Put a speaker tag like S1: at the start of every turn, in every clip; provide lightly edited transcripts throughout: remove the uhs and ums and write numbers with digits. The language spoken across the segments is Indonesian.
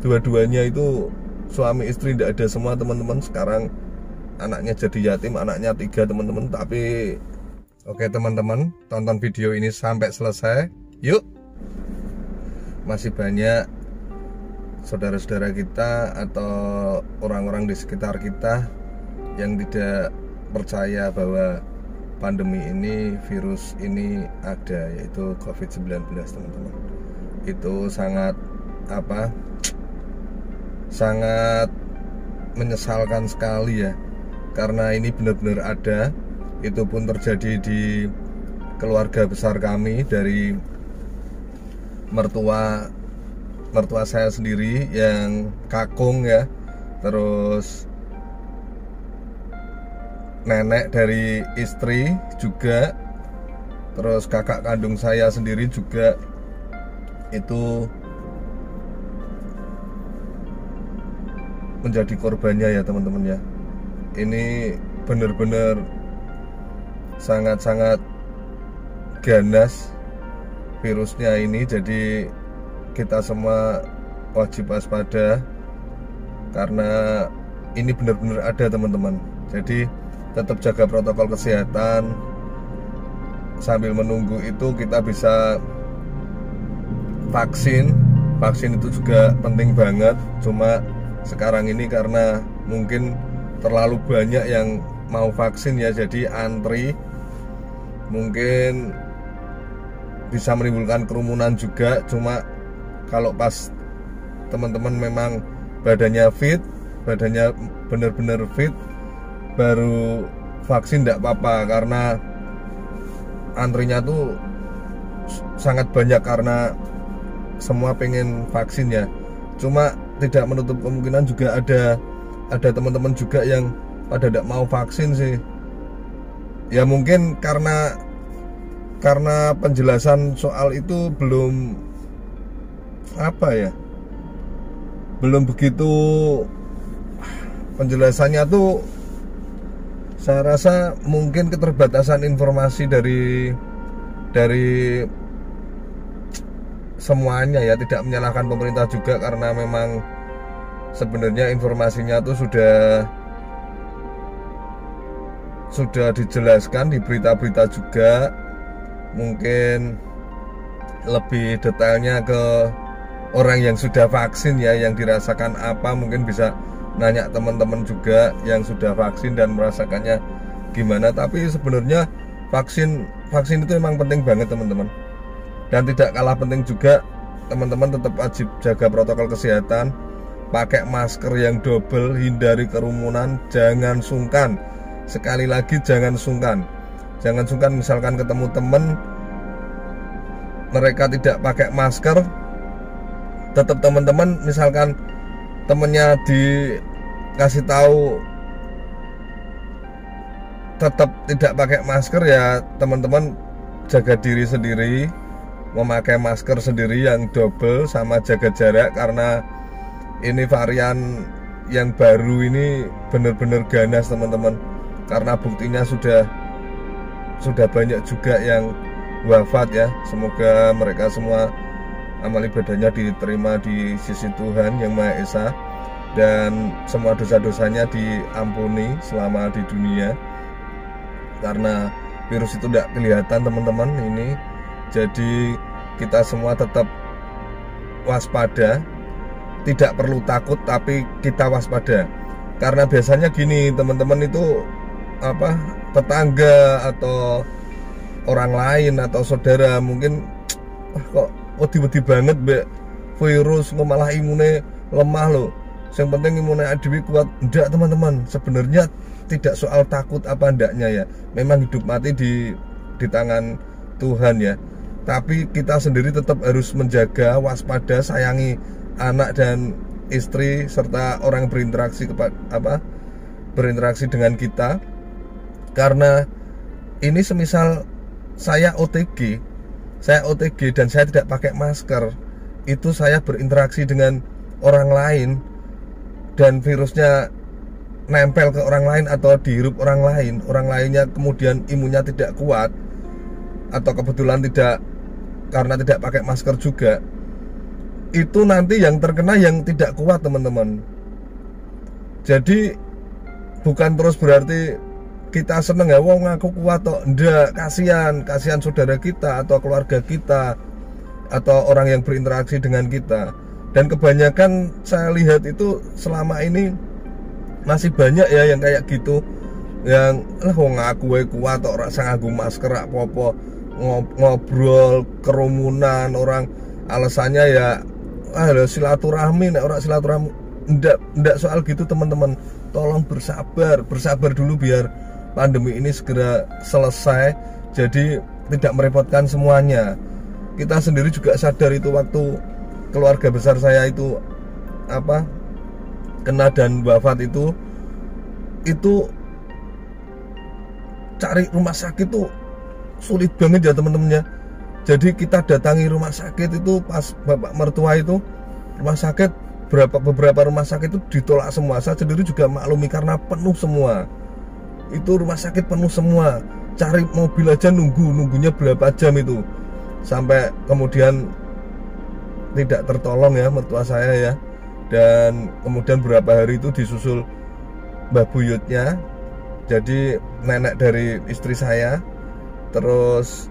S1: dua-duanya itu suami istri tidak ada semua teman-teman. Sekarang anaknya jadi yatim, anaknya 3 teman-teman. Tapi oke teman-teman, tonton video ini sampai selesai. Yuk. Masih banyak saudara-saudara kita atau orang-orang di sekitar kita yang tidak percaya bahwa pandemi ini, virus ini ada, yaitu COVID-19 teman-teman. Itu sangat sangat menyesalkan sekali ya, karena ini benar-benar ada. Itu pun terjadi di keluarga besar kami, dari mertua saya sendiri yang kakung ya, terus nenek dari istri juga, terus kakak kandung saya sendiri juga itu menjadi korbannya ya teman-teman ya. Ini benar-benar sangat-sangat ganas virusnya ini, jadi kita semua wajib waspada karena ini benar-benar ada teman-teman. Jadi tetap jaga protokol kesehatan. Sambil menunggu itu kita bisa vaksin itu juga penting banget. Cuma sekarang ini karena mungkin terlalu banyak yang mau vaksin ya, jadi antri, mungkin bisa menimbulkan kerumunan juga. Cuma kalau pas teman-teman memang badannya fit, badannya benar-benar fit, baru vaksin tidak apa-apa, karena antrinya tuh sangat banyak karena semua pengen vaksin ya. Cuma tidak menutup kemungkinan juga ada teman-teman juga yang pada tidak mau vaksin sih. Ya mungkin karena penjelasan soal itu belum belum begitu, penjelasannya tuh saya rasa mungkin keterbatasan informasi dari semuanya ya. Tidak menyalahkan pemerintah juga, karena memang sebenarnya informasinya tuh sudah dijelaskan di berita-berita juga. Mungkin lebih detailnya ke orang yang sudah vaksin ya, yang dirasakan apa, mungkin bisa nanya teman-teman juga yang sudah vaksin dan merasakannya gimana. Tapi sebenarnya vaksin itu memang penting banget teman-teman. Dan tidak kalah penting juga teman-teman tetap wajib jaga protokol kesehatan, pakai masker yang double, hindari kerumunan, jangan sungkan. Sekali lagi jangan sungkan. Jangan sungkan, misalkan ketemu teman mereka tidak pakai masker, tetap teman-teman, misalkan temennya dikasih tahu tetap tidak pakai masker, ya teman-teman jaga diri sendiri, memakai masker sendiri yang double, sama jaga jarak, karena ini varian yang baru ini benar-benar ganas teman-teman. Karena buktinya sudah banyak juga yang wafat ya. Semoga mereka semua amal ibadahnya diterima di sisi Tuhan Yang Maha Esa, dan semua dosa-dosanya diampuni selama di dunia. Karena virus itu tidak kelihatan teman-teman ini. Jadi kita semua tetap waspada. Tidak perlu takut, tapi kita waspada. Karena biasanya gini teman-teman, itu tetangga atau orang lain atau saudara mungkin kok wedi-wedi banget mbak virus, kok malah imune lemah loh, yang penting imune adewi kuat. Enggak teman-teman, sebenarnya tidak soal takut apa ndaknya ya, memang hidup mati di tangan Tuhan ya. Tapi kita sendiri tetap harus menjaga, waspada, sayangi anak dan istri serta orang berinteraksi berinteraksi dengan kita. Karena ini semisal saya OTG dan saya tidak pakai masker, itu saya berinteraksi dengan orang lain dan virusnya nempel ke orang lain atau dihirup orang lainnya kemudian imunnya tidak kuat, atau kebetulan karena tidak pakai masker juga, itu nanti yang terkena yang tidak kuat teman-teman. Jadi bukan terus berarti kita seneng ya, wong aku kuat toh, ndak, kasihan saudara kita atau keluarga kita atau orang yang berinteraksi dengan kita. Dan kebanyakan saya lihat itu selama ini masih banyak ya yang kayak gitu, yang wong aku kuat toh, rasa nganggo masker rak popo, ngobrol kerumunan orang alasannya ya silaturahmi, nek ora silaturahmi ndak soal gitu teman-teman. Tolong bersabar dulu biar pandemi ini segera selesai, jadi tidak merepotkan semuanya. Kita sendiri juga sadar itu waktu keluarga besar saya itu kena dan wafat itu cari rumah sakit tuh sulit banget ya teman-teman ya. Jadi kita datangi rumah sakit itu pas bapak mertua itu rumah sakit, beberapa rumah sakit itu ditolak semua. Saya sendiri juga maklumi karena penuh semua. Itu rumah sakit penuh semua. Cari mobil aja nunggunya berapa jam itu. Sampai kemudian tidak tertolong ya mertua saya ya. Dan kemudian beberapa hari itu disusul mbah buyutnya. Jadi nenek dari istri saya. Terus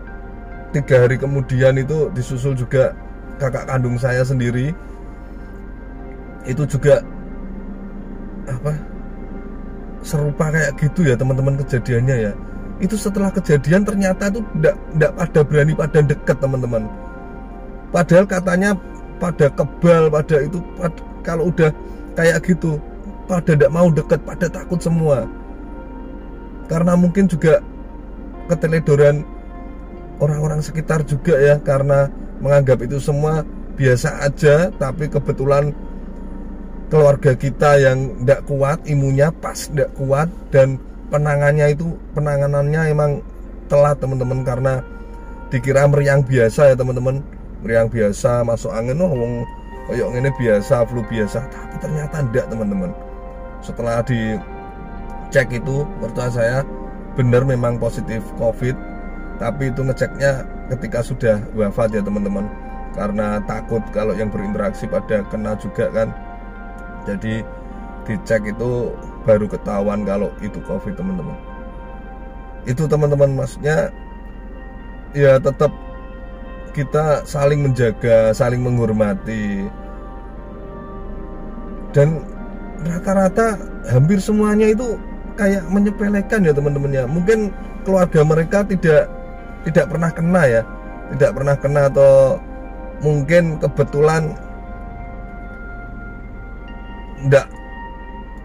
S1: 3 hari kemudian itu disusul juga kakak kandung saya sendiri. Itu juga serupa kayak gitu ya teman-teman kejadiannya ya. Itu setelah kejadian ternyata itu tidak pada berani pada deket teman-teman. Padahal katanya pada kebal, kalau udah kayak gitu pada tidak mau deket, pada takut semua. Karena mungkin juga keteledoran orang-orang sekitar juga ya, karena menganggap itu semua biasa aja. Tapi kebetulan keluarga kita yang tidak kuat, imunnya pas tidak kuat, dan penanganannya emang telat teman-teman, karena dikira meriang biasa ya teman-teman, meriang biasa masuk angin, ngomong kayak ini biasa, flu biasa, tapi ternyata tidak teman-teman. Setelah dicek itu mertua saya benar memang positif COVID, tapi itu ngeceknya ketika sudah wafat ya teman-teman, karena takut kalau yang berinteraksi pada kena juga kan. Jadi dicek itu baru ketahuan kalau itu COVID teman-teman. Itu teman-teman, maksudnya ya tetap kita saling menjaga, saling menghormati. Dan rata-rata hampir semuanya itu kayak menyepelekan ya teman-teman ya. Mungkin keluarga mereka tidak pernah kena ya, tidak pernah kena, atau mungkin kebetulan enggak,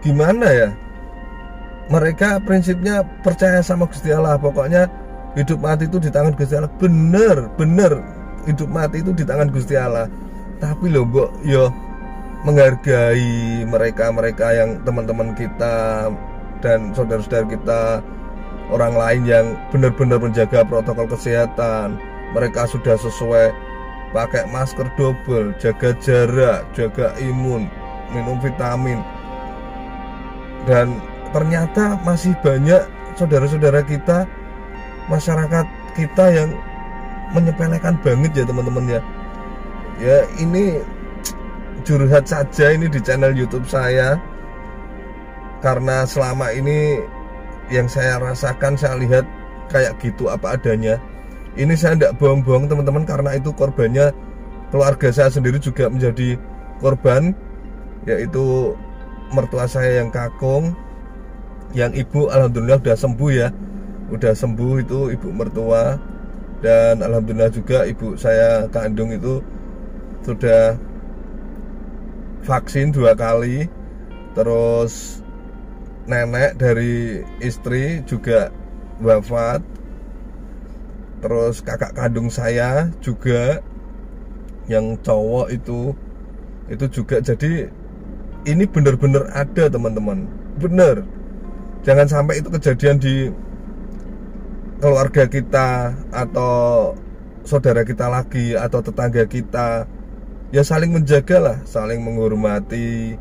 S1: gimana ya, mereka prinsipnya percaya sama Gusti Allah. Pokoknya hidup mati itu di tangan Gusti Allah. Bener hidup mati itu di tangan Gusti Allah. Tapi loh mbok yo menghargai mereka yang teman-teman kita dan saudara-saudara kita, orang lain yang benar-benar menjaga protokol kesehatan. Mereka sudah sesuai pakai masker double, jaga jarak, jaga imun, minum vitamin. Dan ternyata masih banyak saudara-saudara kita, masyarakat kita yang menyepelekan banget ya teman-teman ya. Ya ini curhat saja ini di channel YouTube saya, karena selama ini yang saya rasakan, saya lihat kayak gitu apa adanya. Ini saya tidak bohong-bohong teman-teman, karena itu korbannya keluarga saya sendiri juga menjadi korban, yaitu mertua saya yang kakung, yang ibu alhamdulillah udah sembuh ya, udah sembuh itu ibu mertua. Dan alhamdulillah juga ibu saya kandung itu sudah vaksin 2 kali. Terus nenek dari istri juga wafat. Terus kakak kandung saya juga yang cowok itu juga. Jadi ini benar-benar ada teman-teman, bener. Jangan sampai itu kejadian di keluarga kita atau saudara kita lagi, atau tetangga kita. Ya saling menjaga lah, saling menghormati,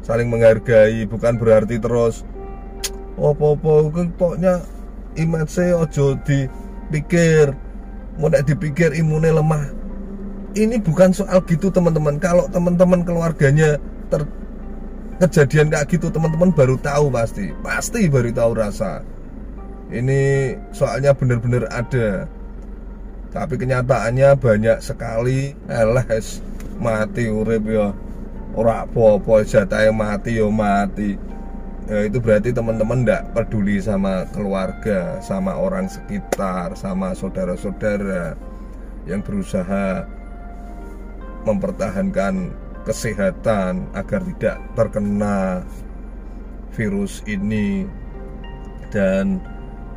S1: saling menghargai. Bukan berarti terus opo-opo pokoknya image ojo dipikir, mau nek dipikir imunnya lemah, ini bukan soal gitu teman-teman. Kalau teman-teman keluarganya kejadian kayak gitu, teman-teman baru tahu, pasti baru tahu rasa. Ini soalnya bener-bener ada. Tapi kenyataannya banyak sekali. Eles mati urip ya ora apa-apa, jatahe mati ya mati. Ya, itu berarti teman-teman tidak peduli sama keluarga, sama orang sekitar, sama saudara-saudara yang berusaha mempertahankan kesehatan agar tidak terkena virus ini dan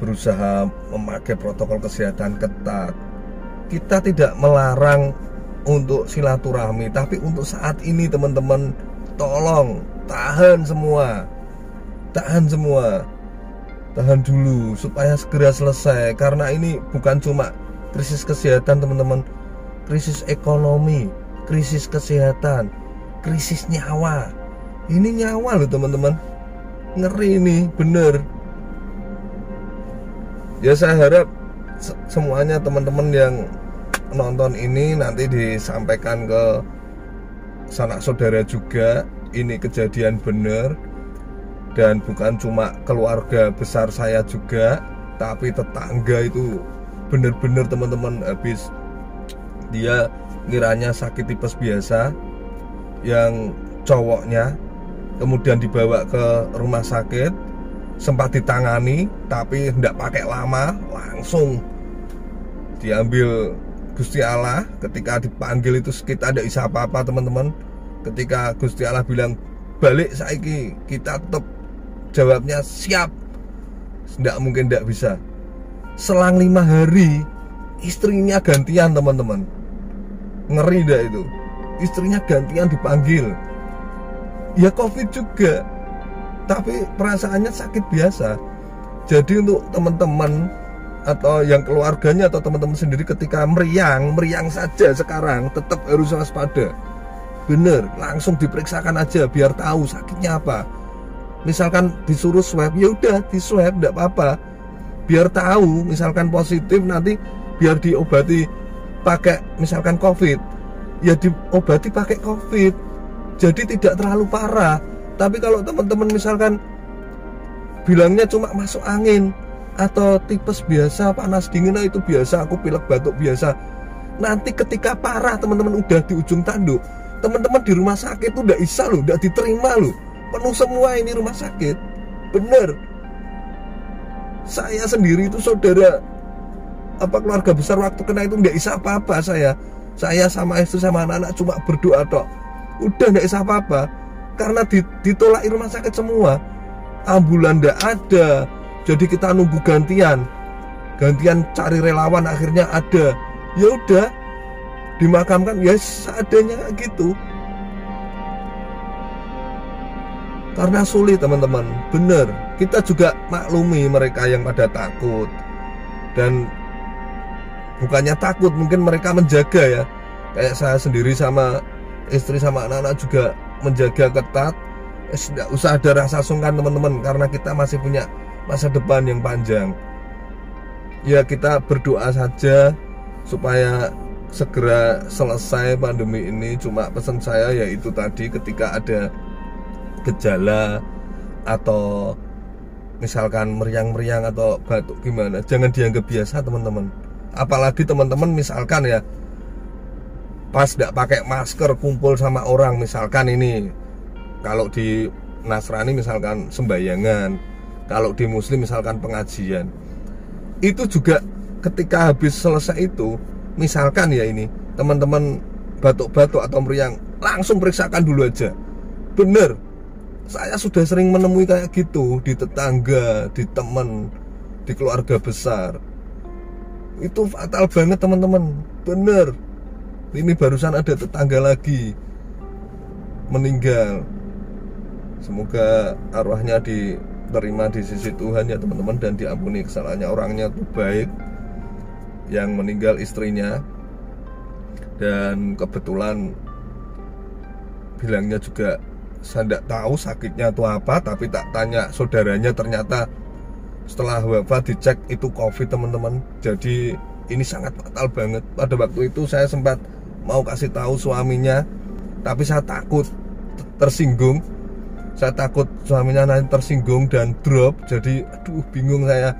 S1: berusaha memakai protokol kesehatan ketat. Kita tidak melarang untuk silaturahmi, tapi untuk saat ini teman-teman tolong tahan semua. Tahan dulu supaya segera selesai, karena ini bukan cuma krisis kesehatan teman-teman, krisis ekonomi, krisis kesehatan, krisis nyawa. Ini nyawa loh teman-teman, ngeri ini bener. Ya saya harap semuanya teman-teman yang nonton ini nanti disampaikan ke sanak saudara juga, ini kejadian bener. Dan bukan cuma keluarga besar saya juga, tapi tetangga itu bener-bener teman-teman habis. Dia ngiranya sakit tipes biasa yang cowoknya, kemudian dibawa ke rumah sakit, sempat ditangani tapi tidak pakai lama, langsung diambil Gusti Allah. Ketika dipanggil itu kita tidak bisa apa-apa teman-teman. Ketika Gusti Allah bilang balik saiki, kita tetap jawabnya siap. Tidak mungkin tidak bisa. Selang 5 hari istrinya gantian teman-teman. Ngeri dah itu. Istrinya gantian dipanggil. Ya COVID juga, tapi perasaannya sakit biasa. Jadi untuk teman-teman atau yang keluarganya atau teman-teman sendiri ketika meriang saja sekarang tetap harus waspada. Bener, langsung diperiksakan aja biar tahu sakitnya apa. Misalkan disuruh swab, ya udah di swab, enggak apa-apa. Biar tahu, misalkan positif nanti biar diobati pakai misalkan COVID, ya diobati pakai COVID. Jadi tidak terlalu parah. Tapi kalau teman-teman misalkan bilangnya cuma masuk angin atau tipes biasa, panas dingin, nah itu biasa, aku pilek batuk biasa. Nanti ketika parah teman-teman udah di ujung tanduk, teman-teman di rumah sakit itu udah bisa loh, udah diterima loh. Penuh semua ini rumah sakit. Bener. Saya sendiri itu saudara keluarga besar waktu kena itu nggak bisa apa-apa saya sama istri sama anak-anak cuma berdoa tok. Udah nggak bisa apa-apa karena ditolak rumah sakit semua. Ambulan nggak ada. Jadi kita nunggu gantian cari relawan, akhirnya ada. Ya udah dimakamkan ya seadanya gitu. Karena sulit teman-teman, bener. Kita juga maklumi mereka yang pada takut. Dan bukannya takut, mungkin mereka menjaga ya. Kayak saya sendiri sama istri sama anak-anak juga menjaga ketat. Tidak usah ada rasa sungkan teman-teman, karena kita masih punya masa depan yang panjang. Ya kita berdoa saja supaya segera selesai pandemi ini. Cuma pesan saya yaitu tadi, ketika ada gejala atau misalkan meriang-meriang atau batuk gimana, jangan dianggap biasa teman-teman. Apalagi teman-teman misalkan ya pas tidak pakai masker kumpul sama orang, misalkan ini kalau di Nasrani misalkan sembayangan, kalau di Muslim misalkan pengajian, itu juga ketika habis selesai itu misalkan ya ini teman-teman batuk-batuk atau meriang, langsung periksakan dulu aja. Bener, saya sudah sering menemui kayak gitu di tetangga, di teman, di keluarga besar. Itu fatal banget teman-teman. Bener. Ini barusan ada tetangga lagi meninggal. Semoga arwahnya diterima di sisi Tuhan ya teman-teman, dan diampuni kesalahannya. Orangnya tuh baik, yang meninggal istrinya. Dan kebetulan bilangnya juga saya tidak tahu sakitnya itu apa, tapi tak tanya saudaranya, ternyata setelah wafat dicek itu COVID teman-teman. Jadi ini sangat fatal banget. Pada waktu itu saya sempat mau kasih tahu suaminya, tapi saya takut tersinggung. Saya takut suaminya nanti tersinggung dan drop. Jadi aduh bingung saya,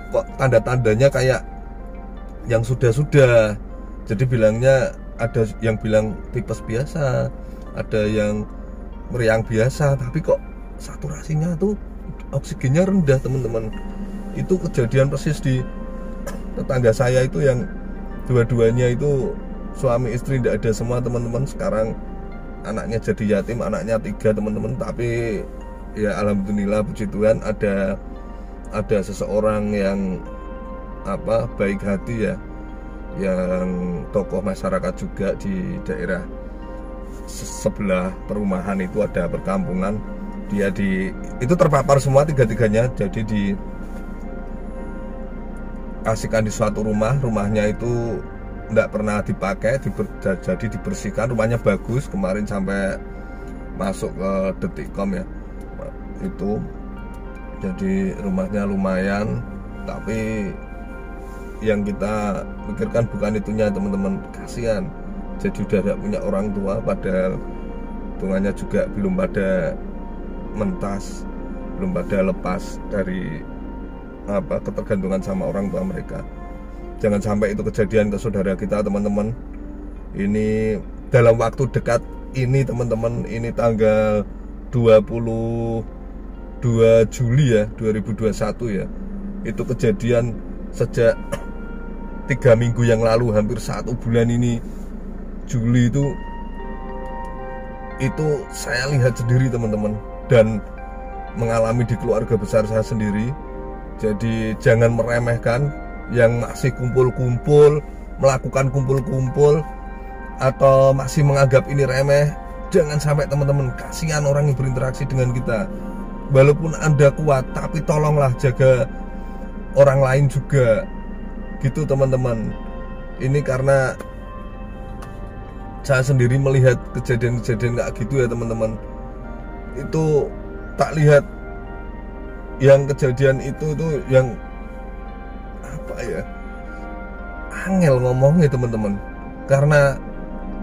S1: kok tanda-tandanya kayak yang sudah-sudah. Jadi bilangnya ada yang bilang tipes biasa, ada yang meriang biasa, tapi kok saturasinya tuh oksigennya rendah teman-teman. Itu kejadian persis di tetangga saya itu, yang dua-duanya itu suami istri tidak ada semua teman-teman. Sekarang anaknya jadi yatim, anaknya 3 teman-teman. Tapi ya alhamdulillah puji Tuhan ada seseorang yang baik hati ya, yang tokoh masyarakat juga di daerah sebelah perumahan itu, ada perkampungan. Dia itu terpapar semua tiga-tiganya, jadi dikasihkan di suatu rumahnya itu tidak pernah dipakai, jadi dibersihkan. Rumahnya bagus, kemarin sampai masuk ke Detikcom ya itu. Jadi rumahnya lumayan, tapi yang kita pikirkan bukan itunya teman-teman, kasihan. Jadi udah tidak punya orang tua, padahal hitungannya juga belum pada mentas, belum pada lepas dari ketergantungan sama orang tua mereka. Jangan sampai itu kejadian ke saudara kita teman-teman. Ini dalam waktu dekat ini teman-teman, ini tanggal 22 Juli ya 2021 ya. Itu kejadian sejak 3 minggu yang lalu, hampir 1 bulan ini Juli itu saya lihat sendiri teman-teman, dan mengalami di keluarga besar saya sendiri. Jadi jangan meremehkan yang masih kumpul-kumpul, melakukan kumpul-kumpul, atau masih menganggap ini remeh. Jangan sampai teman-teman, kasihan orang yang berinteraksi dengan kita. Walaupun Anda kuat, tapi tolonglah jaga orang lain juga gitu teman-teman. Ini karena saya sendiri melihat kejadian-kejadian kayak gitu ya teman-teman. Itu tak lihat yang kejadian itu yang angel ngomongnya teman-teman. Karena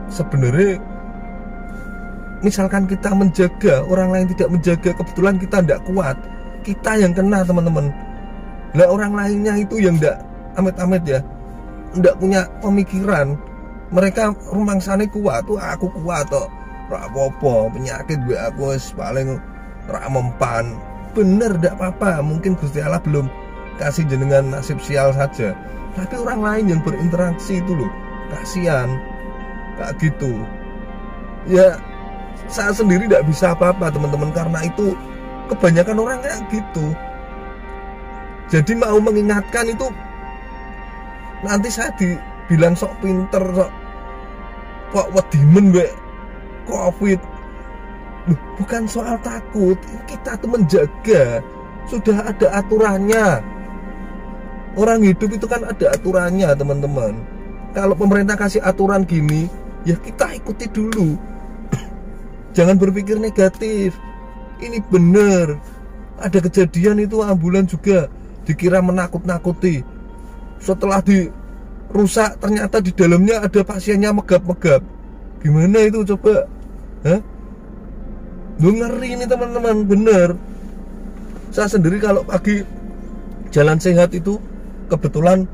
S1: sebenarnya misalkan kita menjaga, orang lain tidak menjaga, kebetulan kita tidak kuat, kita yang kena teman-teman. Lah orang lainnya itu yang tidak amit-amit ya, tidak punya pemikiran. Mereka rumangsane kuat tuh, aku kuat kok, ora apa-apa, penyakit gue aku paling ora mempan. Bener, tidak apa-apa. Mungkin Gusti Allah belum kasih jenengan nasib sial saja, tapi orang lain yang berinteraksi itu loh, kasihan kayak gitu ya. Saya sendiri tidak bisa apa-apa teman-teman, karena itu kebanyakan orang kayak gitu. Jadi mau mengingatkan itu nanti saya dibilang sok pinter, sok kok wedimen we Covid. Loh, bukan soal takut, kita tuh menjaga, sudah ada aturannya. Orang hidup itu kan ada aturannya teman-teman. Kalau pemerintah kasih aturan gini, ya kita ikuti dulu. Jangan berpikir negatif. Ini bener, ada kejadian itu ambulan juga dikira menakut-nakuti. Setelah dirusak ternyata di dalamnya ada pasiennya megap-megap. Gimana itu coba? Lu ngeri ini teman-teman, bener. Saya sendiri kalau pagi jalan sehat itu, kebetulan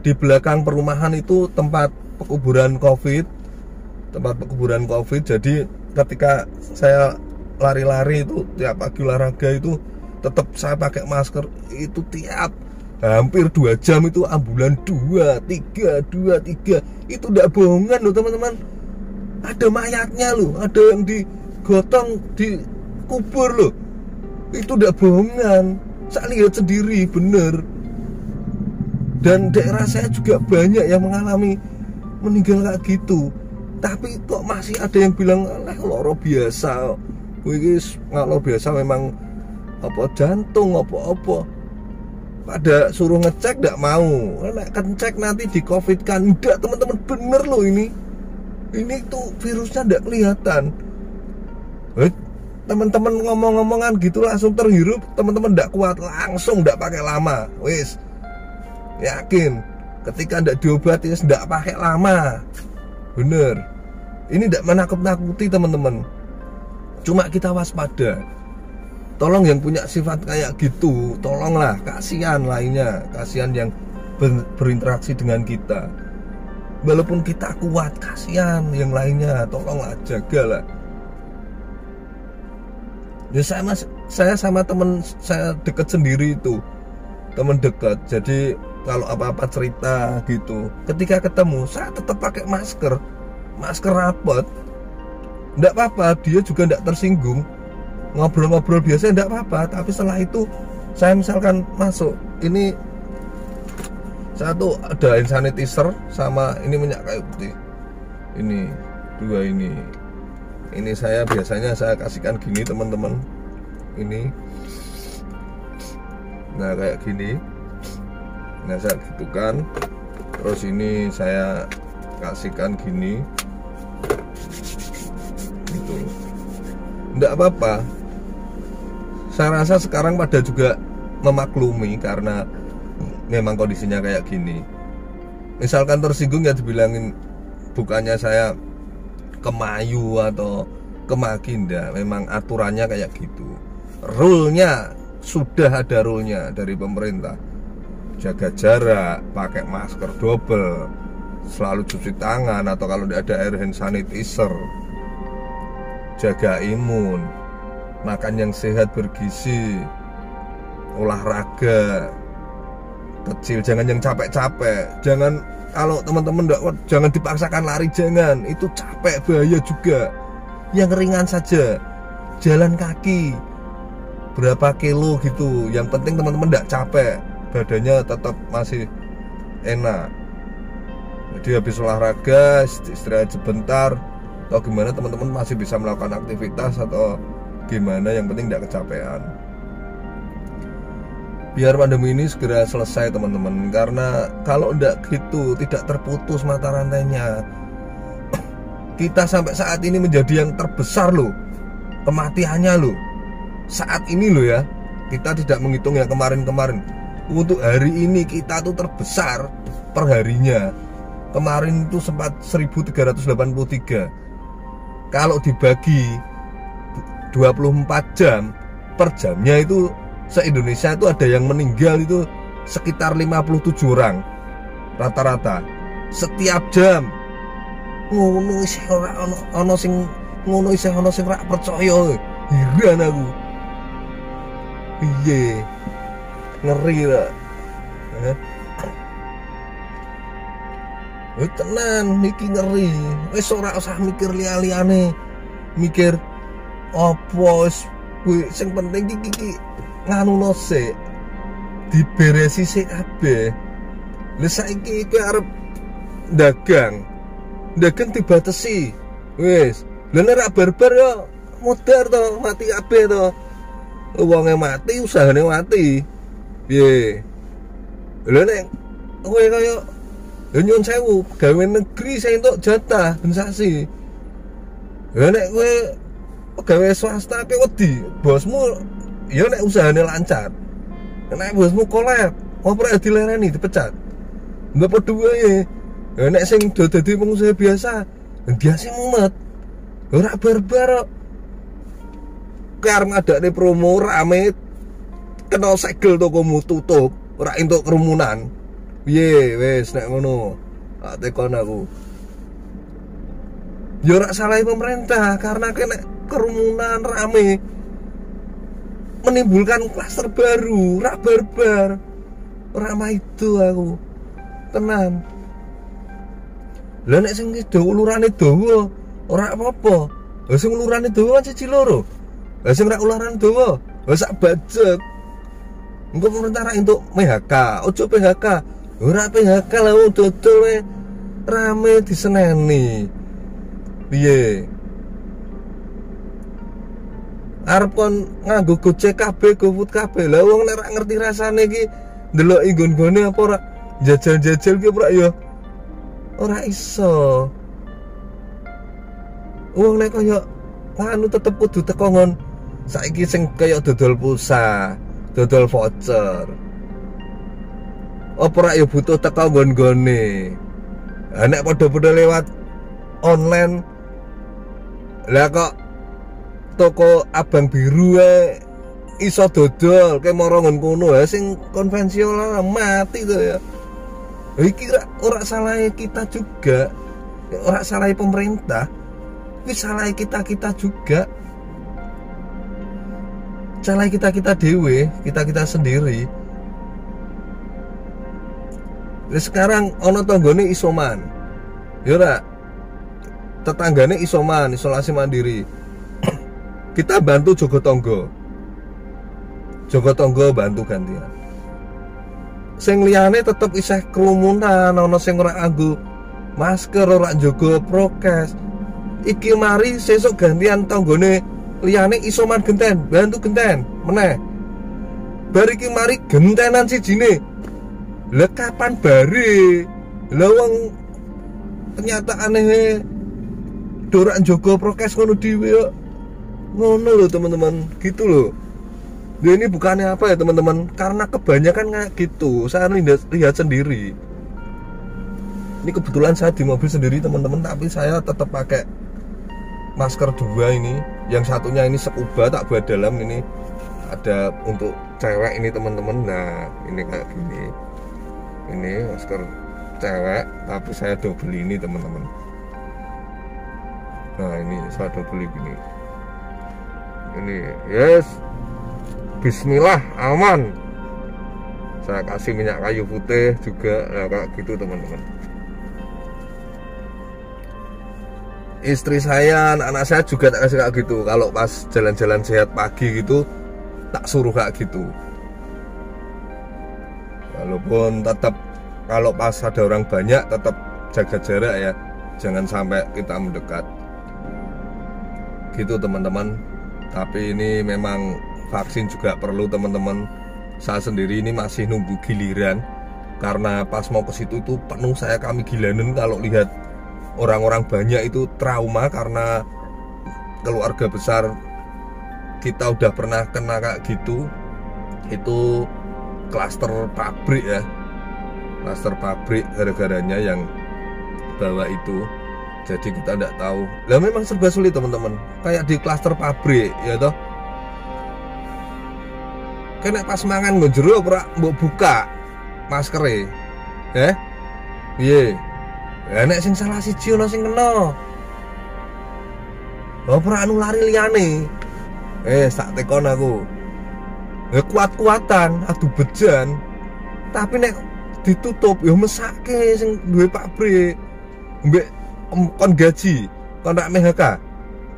S1: di belakang perumahan itu tempat pekuburan COVID. Jadi ketika saya lari-lari itu tiap pagi olahraga itu tetap saya pakai masker. Itu tiap hampir 2 jam itu ambulan 2, 3. Itu tidak bohongan loh teman-teman. Ada mayatnya loh, ada yang digotong, dikubur loh. Itu tidak bohongan, saya lihat sendiri, bener. Dan daerah saya juga banyak yang mengalami meninggal kayak gitu. Tapi kok masih ada yang bilang loro biasa. Wis ngalor biasa memang jantung apa. Pada suruh ngecek tidak mau. Nek ngecek nanti di Covid kan. Enggak teman-teman, bener loh ini. Ini tuh virusnya tidak kelihatan. Teman-teman ngomong-ngomongan gitu langsung terhirup, teman-teman tidak kuat, langsung tidak pakai lama. Wis yakin ketika tidak diobati tidak pakai lama. Bener. Ini tidak menakut-nakuti teman-teman. Cuma kita waspada. Tolong yang punya sifat kayak gitu, tolonglah, kasihan lainnya, kasihan yang berinteraksi dengan kita. Walaupun kita kuat, kasihan yang lainnya, tolonglah, jagalah. Ya saya sama teman saya dekat sendiri itu, teman dekat. Jadi kalau apa-apa cerita gitu, ketika ketemu saya tetap pakai masker rapat. Nggak apa-apa, dia juga nggak tersinggung. Ngobrol-ngobrol biasa nggak apa-apa. Tapi setelah itu saya misalkan masuk, ini saya tuh ada hand sanitizer sama ini minyak kayu putih. Ini dua ini. Ini saya biasanya saya kasihkan gini teman-teman. Ini. Nah kayak gini. Nah saya gitukan. Terus ini saya kasihkan gini. Gitu. Nggak apa-apa. Saya rasa sekarang pada juga memaklumi karena memang kondisinya kayak gini. Misalkan tersinggung ya dibilangin, bukannya saya kemayu atau kemaginda, memang aturannya kayak gitu. Rule-nya sudah ada rule-nya dari pemerintah. Jaga jarak, pakai masker double, selalu cuci tangan atau kalau tidak ada air hand sanitizer. Jaga imun, makan yang sehat bergizi, olahraga kecil, jangan yang capek-capek. Jangan, kalau teman-teman jangan dipaksakan lari, jangan, itu capek, bahaya juga. Yang ringan saja, jalan kaki berapa kilo gitu, yang penting teman-teman tidak capek, badannya tetap masih enak. Jadi habis olahraga istirahat sebentar atau gimana, teman-teman masih bisa melakukan aktivitas atau gimana, yang penting tidak kecapean. Biar pandemi ini segera selesai teman-teman, karena kalau tidak gitu, tidak terputus mata rantainya, kita sampai saat ini menjadi yang terbesar loh kematiannya loh. Saat ini loh ya, kita tidak menghitung yang kemarin-kemarin. Untuk hari ini kita tuh terbesar perharinya. Kemarin itu sempat 1383. Kalau dibagi 24 jam, per jamnya itu se-Indonesia itu ada yang meninggal itu sekitar 57 orang rata-rata setiap jam. Ngono isih ora ono sing ngono, isih ono sing ora percaya. Heran aku. Iya. Ngeri lah. Tenan iki ngeri. Wis ora usah mikir liya-liyane. Mikir apa wis kuwi, sing penting iki nganuno sik. Diberesi sik kabeh. Lah saiki kowe arep dagang dibatasi. Wis, lha nek barbar yo modar to, mati kabeh to. Wonge mati, usahane mati. Piye? Lha nek kowe kaya nyuwun sewu, gawe negeri saya entuk jatah ben sasi. Lha nek kowe pegawai swasta pe wedi, bosmu ya nek usahane lancar. Nek bosmu kolab, ora dilereni dipecat. Mbak padha wae. Nek sing do dadi pengusaha biasa, dia sing mumet. Ora barbar kok. Karep ngadakne promo rame, kena segel tokomu tutup, ora entuk kerumunan. Piye wis nek ngono. Tak tekon aku. Ya ora salah pemerintah karena kena kerumunan rame menimbulkan klaster baru, ora barbar. Ora mah itu aku. Tenan. Lah nek sing ulurane dawa ora apa-apa. Lah sing ulurane dawa kan siji loro. Lah sing ora ulurane dawa, wis sak budget. Engko pemerintah ra entuk PHK, ojo PHK. Ora PHK lah wong dodol we rame diseneni. Piye? Arep kon nganggo Gojek kabeh, GoFood kabeh. Lah wong nek ora ngerti rasane iki ndeloki nggon-nggone apa ora jajal-jajal ki ora ya ora iso. Wong nek kaya anu tetep kudu teko ngon saiki sing kaya dodol pulsa, dodol voucher. Apa ora ya butuh teko nggon-nggone. Nek padha-padha lewat online. Lah kok toko abang biru iso dodol kayak morongan kono sing konvensional mati tuh ya. Iki ora salah kita juga, ora salah pemerintah, ini salah kita juga, salah kita dewe, kita sendiri. Sekarang ono tanggane isoman, yora tetanggane isoman, isolasi mandiri. Kita bantu jogo tonggo bantu gantian. Sing liyane tetep isih kerumunan, ana sing ora nganggo masker, ora njogo prokes. Iki mari sesuk gantian tanggane liyane isoman genten, bantu genten meneh. Bar iki mari gentenan sijine. Lah kapan bare? Lah wong kenyataane ora njogo prokes ngono dhewe kok. Ngono lho teman-teman, gitu loh. Nah, ini bukannya apa ya teman-teman, karena kebanyakan kayak gitu. Saya lihat sendiri. Ini kebetulan saya di mobil sendiri teman-teman, tapi saya tetap pakai masker 2 ini. Yang satunya ini scuba tak buat dalam, ini ada untuk cewek ini teman-teman. Nah ini kayak gini, ini masker cewek tapi saya double ini teman-teman. Nah ini saya double gini. Ini yes, bismillah, aman. Saya kasih minyak kayu putih juga, ya kayak gitu teman-teman. Istri saya, anak saya juga tak kasih kayak gitu. Kalau pas jalan-jalan sehat pagi gitu, tak suruh kayak gitu. Walaupun tetap kalau pas ada orang banyak tetap jaga jarak ya, jangan sampai kita mendekat. Gitu teman-teman. Tapi ini memang vaksin juga perlu teman-teman. Saya sendiri ini masih nunggu giliran, karena pas mau ke situ itu penuh, kami gilanen kalau lihat orang-orang banyak itu trauma, karena keluarga besar kita udah pernah kena kayak gitu. Itu klaster pabrik ya, klaster pabrik gara-garanya yang bawa itu. Jadi kita tidak tahu. Lah memang serba sulit teman-teman. Kayak di klaster pabrik ya toh. Kena pas mangan nggo jero ora mbok buka maskere. Piye? Lah nek sing salah siji ono sing kena. Ora nulari liyane. Tak tekon aku. Kuat-kuatan, adu bejan. Tapi nek ditutup ya mesake sing duwe pabrik. Mbek kon gaji, kon rak MHK.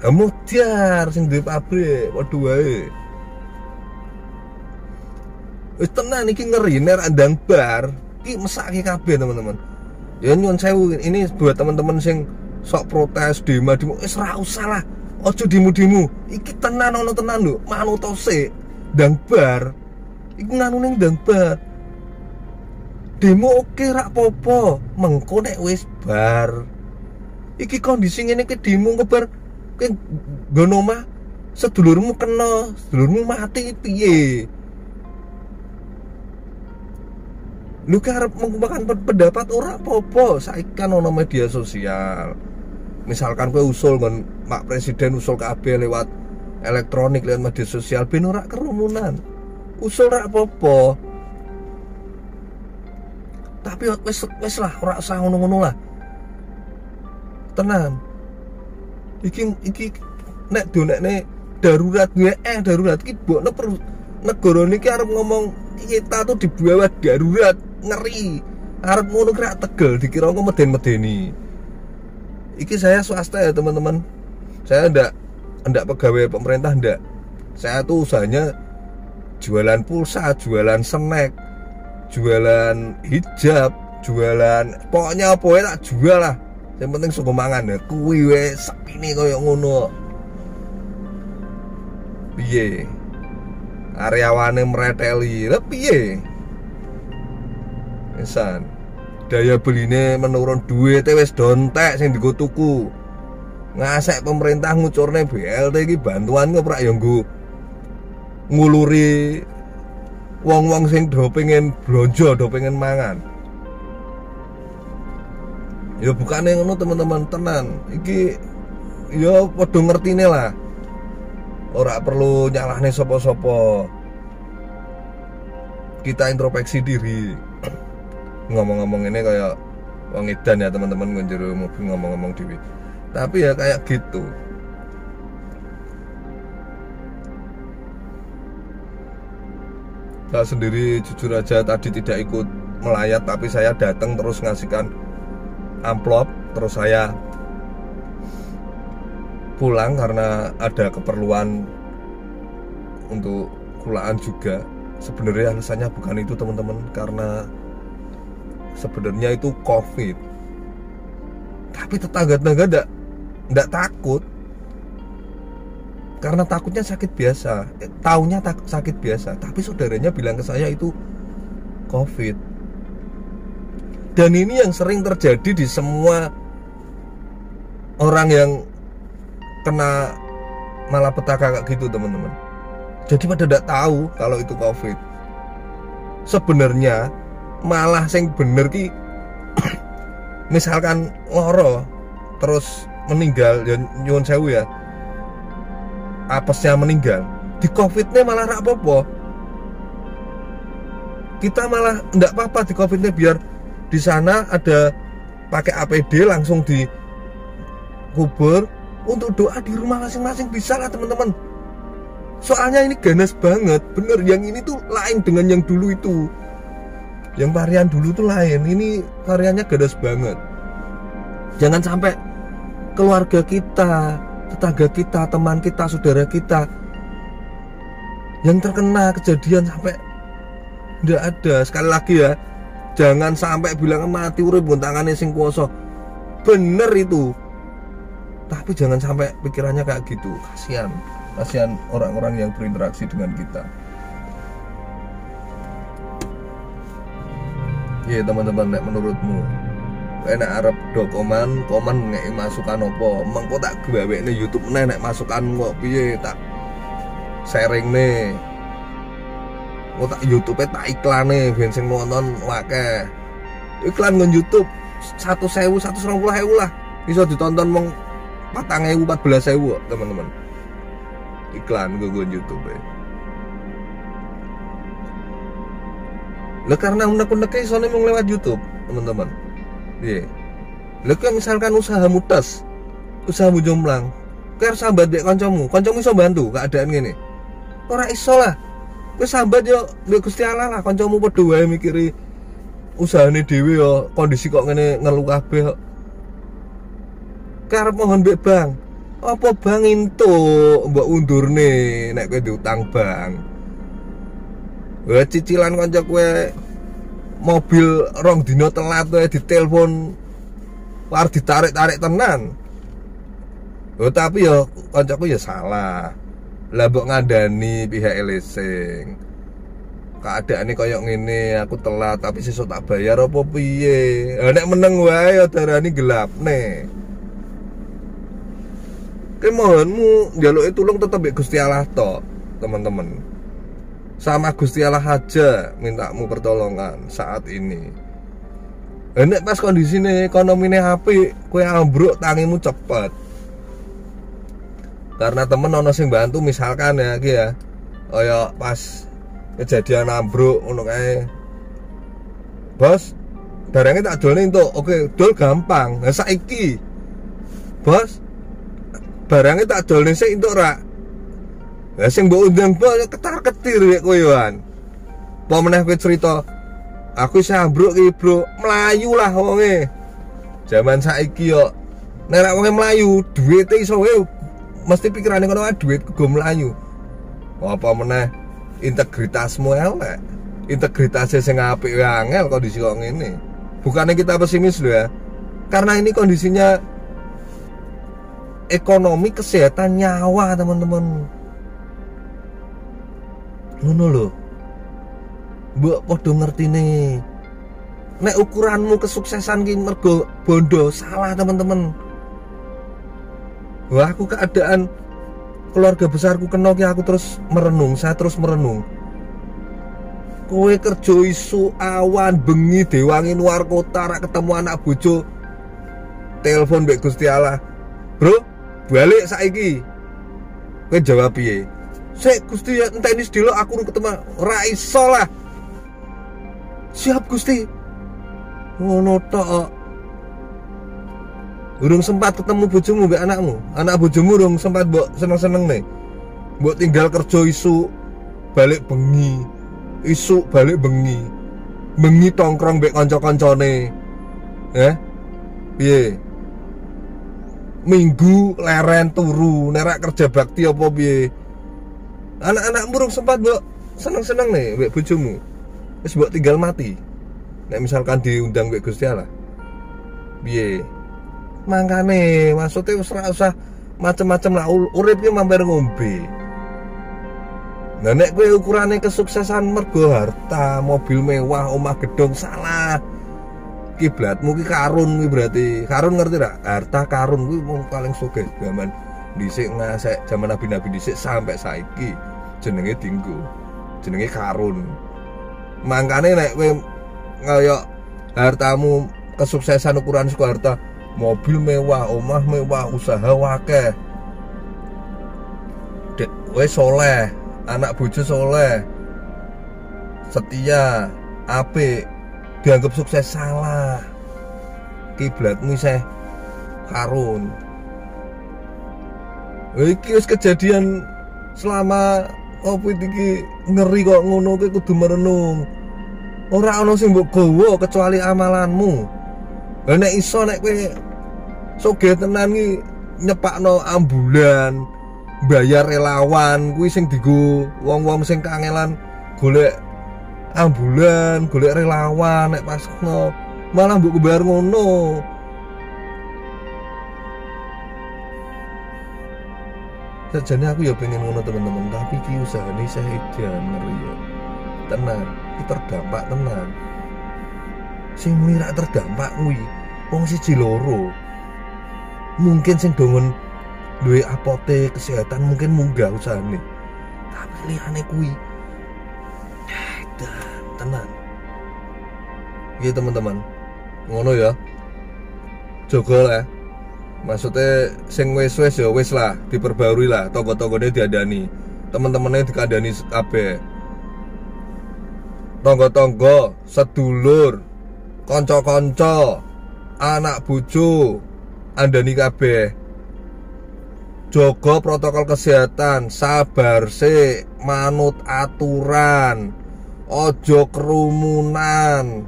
S1: Kemudian sing duwe pabrik padha wae. Wis tenan iki ngeri nek andang bar, iki mesake kabeh teman-teman. Ya nyuwun sewu, ini buat teman-teman sing sok protes demo wis ora usah lah. Aja demo-demo. Iki tenan ono tenan lho, manut sik. Ndang bar. Iku nganu ning ndang bar. Demo oke rak popo, mengko nek wis bar. Iki kondisi ngene iki demo kebar ke nggon omah sedulurmu kena, sedulurmu mati piye? Lu karep mengungkapkan pendapat ora apa-apa, saiki kan ono media sosial. Misalkan kowe usul ngon Pak Presiden usul kabeh lewat elektronik, lewat media sosial ben ora kerumunan. Usul ora apa-apa. Tapi wis lah, ora usah ngono-ngono lah. Tenan. Iki nek donekne darurat darurat iki mbokne negara niki arep ngomong kita tuh di bawah darurat, ngeri. Arep ngono kira tegel dikira kok meden-medeni. Iki saya swasta ya, teman-teman. Saya ndak pegawai pemerintah ndak. Saya tuh usahanya jualan pulsa, jualan snack, jualan hijab, jualan pokoknya apa ya tak jual lah. Yang penting suka mangan ya, kuwi weh sepine koyo ngono. Piye? Karyawane mreteli, lha piye? Esan. Daya beline menurun, duwite wis dontek sing digo tuku. Ngasek pemerintah ngucurne BLT iki bantuan kok ora ya nggo nguluri wong-wong sing do pengen blonjo, do pengen mangan. Ya bukannya ngono teman-teman, tenan. Iki ya padha ngertine lah. Ora perlu nyalahne sapa-sapa. Kita introspeksi diri. Ngomong-ngomong ini kayak wong edan ya teman-teman, ngonjero mobil ngomong-ngomong dhewe. Tapi ya kayak gitu. Saya sendiri jujur aja tadi tidak ikut melayat, tapi saya datang terus ngasihkan amplop, terus saya pulang karena ada keperluan untuk kulaan juga. Sebenarnya alasannya bukan itu teman-teman, karena sebenarnya itu COVID. Tapi tetangga-tetangga enggak takut. Karena takutnya sakit biasa, taunya sakit biasa, tapi saudaranya bilang ke saya itu COVID. Dan ini yang sering terjadi di semua orang yang kena malapetaka kayak gitu teman-teman. Jadi pada tidak tahu kalau itu COVID. Sebenarnya malah yang bener ki misalkan loro terus meninggal, ya nyuwun sewu ya, apesnya meninggal, di COVID-nya malah rak apa-apa. Kita malah enggak apa-apa di COVID-nya, biar di sana ada pakai APD langsung dikubur, untuk doa di rumah masing-masing bisa lah teman-teman. Soalnya ini ganas banget, bener, yang ini tuh lain dengan yang dulu itu. Yang varian dulu tuh lain, ini variannya ganas banget. Jangan sampai keluarga kita, tetangga kita, teman kita, saudara kita yang terkena kejadian sampai tidak ada. Sekali lagi ya, jangan sampai bilang mati urip buntangannya sing kuoso. Bener itu, tapi jangan sampai pikirannya kayak gitu. Kasihan orang-orang yang berinteraksi dengan kita. Ya teman-teman, nek menurutmu enak arep do komen nek masukan opo, mengko tak gawekne YouTube nek masukan kok piye, tak sharing nih. Kok tak YouTube tak iklane ben sing nonton akeh. Iklan nang YouTube 1.000 120.000 lah. Bisa ditonton mong 4.000 14.000 teman-teman. Iklan gue YouTube ya. Lah karena unek-uneknya soalnya mau lewat YouTube teman-teman. Iya. Lah misalkan usahamu tes, usahamu jomplang, kau harus sambat dek kancamu iso bantu keadaan gini. Ora iso lah. Wis sambat yo mbek Gusti Allah lah, kancamu padha wae mikiri usahane dhewe yo kondisi kok ngene ngeluh kabeh kok. Karep mohon mbek Bang. Apa bang entuk mbok undurne nek kowe diutang bang. Wah cicilan kanca kowe mobil 2 dina telat kowe ditelepon arep ditarik-tarik tenan. Oh tapi ya kancaku ya salah. Lah mbok ngandani pihak leasing. Keadaane koyo ngene, aku telat tapi sesuk tak bayar apa piye? Nek meneng wae ya darani gelapne. Kemohonmu njaluk tulung tetep mbek Gusti Allah tok, teman-teman. Sama Gusti Allah aja mintamu pertolongan saat ini. Nek pas kondisine ekonomine apik, kowe ambruk tangimu cepet. Karena temen ono sing bantu misalkan ya iki ya. Kaya pas kejadian ambruk ngono kae. Bos, barangnya tak dolne entuk. Oke, dol gampang. Lah saiki, Bos, barangnya tak dolne sik entuk ra. Lah sing mbok undang mbok ketar-ketir ya kowe yoan. Apa meneh kowe cerita, aku isih ambruk iki, Bro. Melayu lah wonge. Zaman saiki yo nek ra wonge melayu, duwite iso wae mesti pikirane kono wae duit go melayu. Apa meneh integritasmu elek. Integritasnya sing apik wae angel kondisi kok ngene. Bukannya kita pesimis lho ya. Karena ini kondisinya ekonomi, kesehatan, nyawa teman-teman. Ngono lho. Mbok padha ngertine. Nek ukuranmu kesuksesan ki mergo bondo, salah teman-teman. Wah, aku keadaan keluarga besarku kena ki aku terus merenung, saya terus merenung. Kowe kerja isu awan bengi dewangi luar kota rak ketemu anak bojo telepon mbek Gusti Allah. Bro, balik saiki. Kowe jawab piye? Sik Gusti ya enteni sedelo aku ketemu ora iso lah. Siap Gusti. Ngono tok. Urung sempat ketemu bojomu mbek anakmu. Anak bojomu urung sempat mbok seneng-seneng nih. Mbok tinggal kerja isu balik bengi. Isu balik bengi. Bengi tongkrong mbek kanca-kancane. Piye? Minggu leren turu, nerak kerja bakti apa piye? Anak-anak burung sempat mbok seneng-seneng nih mbek bojomu. Wis mbok tinggal mati. Nek misalkan diundang mbek Gusti Allah. Piye? Mangkane maksudnya wis ora usah macem-macem lah urip ki mampir ngombe. Nah nek kowe ukurane kesuksesan mergo harta, mobil mewah, omah gedong salah. Kiblatmu ki karun ki berarti. Karun ngerti ra? Harta karun kuwi wong paling sugih zaman dhisik ngasek zaman nabi-nabi dhisik sampai saiki jenenge dinggo. Jenenge karun. Mangkane nek kowe kaya hartamu kesuksesan ukuran saka harta, mobil mewah, omah mewah, usaha akeh. Dek kowe soleh, anak bojo soleh, setia, apik, dianggap sukses salah. Kiblatmu isih karun. Iki wis kejadian selama Covid iki ngeri kok ngono kowe kudu merenung. Ora ana sing mbok gawa kecuali amalanmu. Lah nek iso nek kowe sugih tenan iki nyepakno ambulan, bayar relawan kuwi sing digo wong-wong sing kangelan golek ambulan, golek relawan nek pasno malah mbok bayar ngono. Sajane aku ya pengen ngono teman-teman, tapi ki usahane saya edan ngeri ya. Tenan, ki terdampak tenan. Sing mira terdampak kuwi wong siji loro. Mungkin sing dongen duwe apotek kesehatan mungkin munggah usahane. Tapi liyane kuwi tenan. Iya teman-teman. Ngono ya. Jaga lah. Maksudnya sing wis-wis ya wis lah, diperbarui lah, tonggo-tonggone diadani. Teman-temannya dikandani kabeh. Tonggo-tonggo, sedulur, kanca-kanca, anak bojo, andani kabeh. Jaga protokol kesehatan, sabar sik, manut aturan, ojo kerumunan.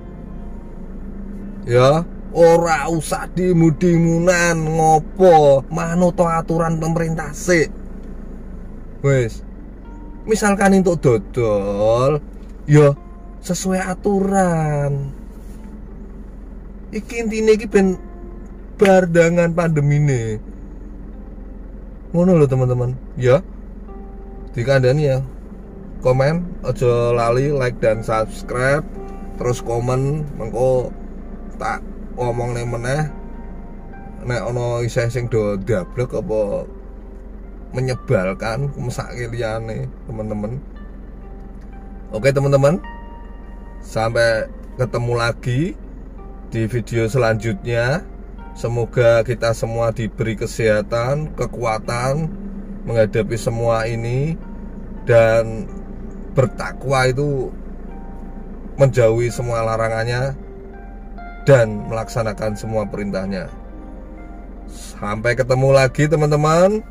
S1: Ya, ora usah dimudi-munan ngopo, manut aturan pemerintah sik. Wis. Misalkan untuk dodol, ya sesuai aturan. Iki intine iki ben bardangan pandemine. Ngono lho teman-teman. Ya. Dikandani ya. Komen, aja lali like dan subscribe. Terus komen mengko tak omong meneh. Nek ana isih sing do dablek apa menyebalkan, mesake liyane, teman-teman. Oke teman-teman. Sampai ketemu lagi di video selanjutnya. Semoga kita semua diberi kesehatan, kekuatan menghadapi semua ini, dan bertakwa itu menjauhi semua larangannya dan melaksanakan semua perintahnya. Sampai ketemu lagi teman-teman.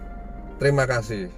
S1: Terima kasih.